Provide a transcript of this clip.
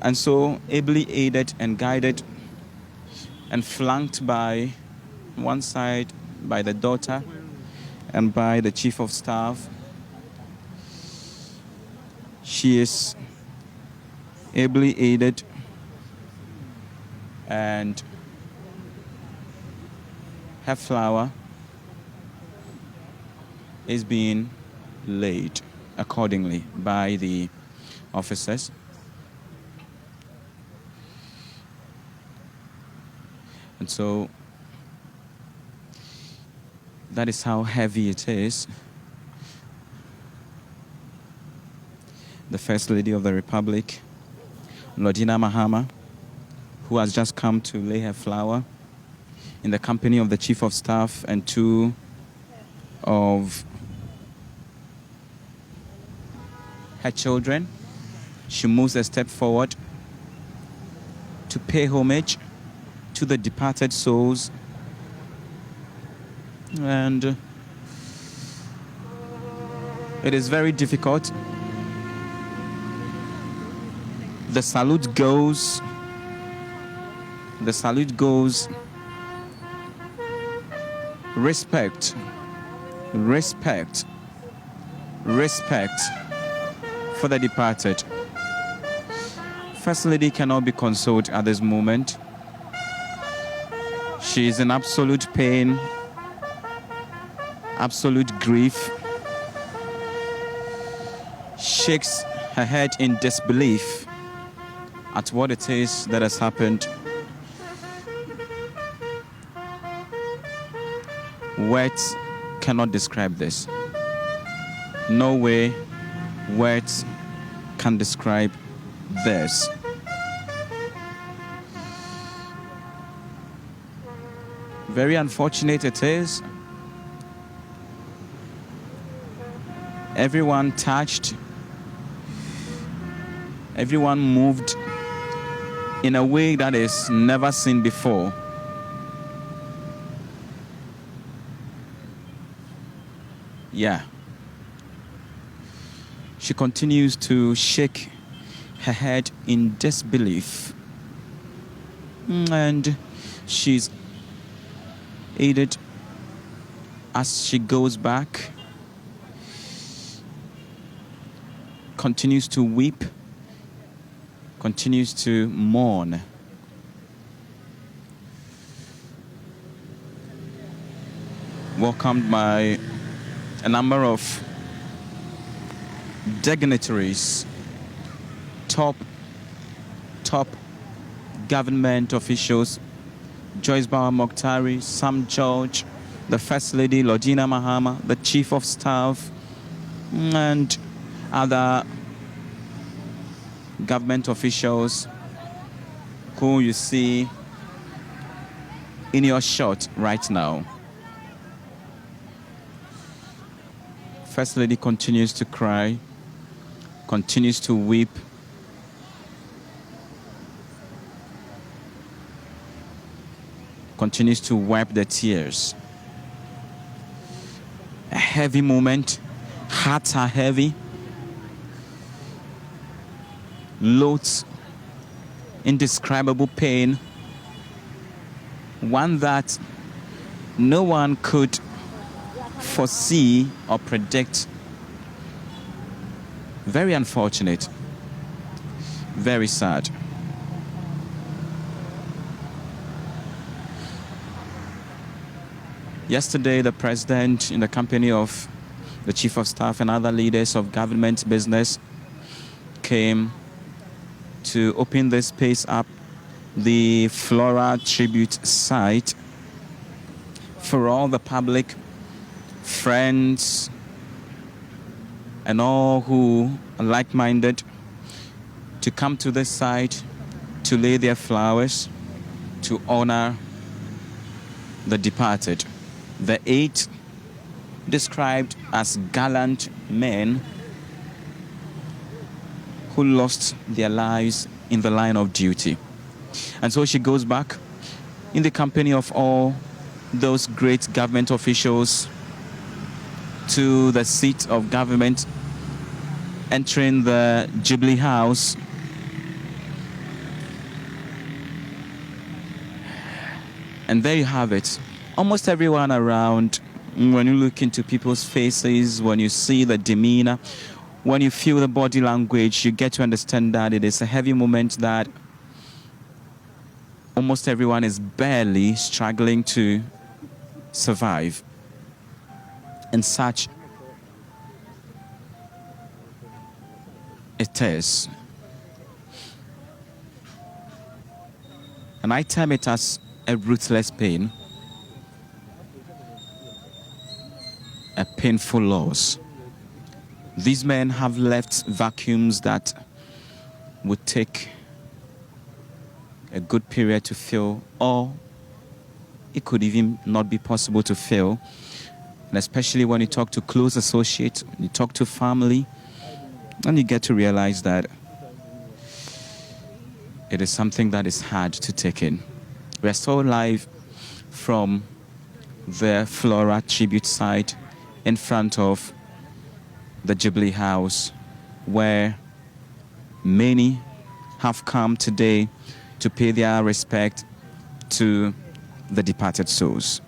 And so, ably aided and guided and flanked by one side by the daughter and by the chief of staff, she is ably aided and her flower is being laid accordingly by the officers. And so that is how heavy it is. The First Lady of the Republic, Lordina Mahama, who has just come to lay her flower in the company of the Chief of Staff and two of her children. She moves a step forward to pay homage to the departed souls. And it is very difficult. The salute goes. The salute goes. Respect. Respect. Respect for the departed. First Lady cannot be consoled at this moment. She is in absolute pain, absolute grief, shakes her head in disbelief at what it is that has happened. Words cannot describe this. No way words can describe this. Very unfortunate it is. Everyone touched, everyone moved in a way that is never seen before. Yeah. She continues to shake her head in disbelief. And she's aided as she goes back, continues to weep, continues to mourn. Welcomed by a number of dignitaries, top government officials, Joyce Bawa Mokhtari, Sam George, the First Lady Lordina Mahama, the Chief of Staff, and other government officials who you see in your shot right now. First Lady continues to cry, continues to weep. Continues to wipe the tears. A heavy moment. Hearts are heavy. Loads, indescribable pain. One that no one could foresee or predict. Very unfortunate. Very sad. Yesterday, the president, in the company of the chief of staff and other leaders of government business, came to open this space up, the Flora Tribute site, for all the public, friends, and all who are like-minded to come to this site to lay their flowers to honor the departed. The 8 described as gallant men who lost their lives in the line of duty. And so she goes back in the company of all those great government officials to the seat of government, entering the Jubilee House And there you have it. Almost everyone around, when you look into people's faces, when you see the demeanor, when you feel the body language, you get to understand that it is a heavy moment, that almost everyone is barely struggling to survive. And such it is. And I term it as a ruthless pain, a painful loss. These men have left vacuums that would take a good period to fill, or it could even not be possible to fill. And especially when you talk to close associates, when you talk to family, and you get to realize that it is something that is hard to take in. We are still live from the Flora tribute site in front of the Jubilee House, where many have come today to pay their respect to the departed souls.